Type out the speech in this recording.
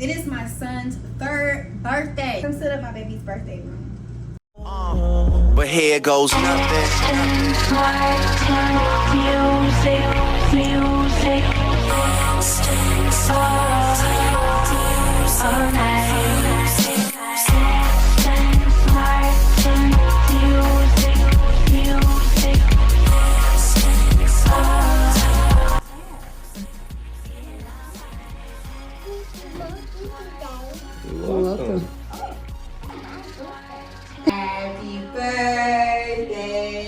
It is my son's 3rd birthday. Come sit up my baby's birthday room. But here goes nothing. All night. Happy birthday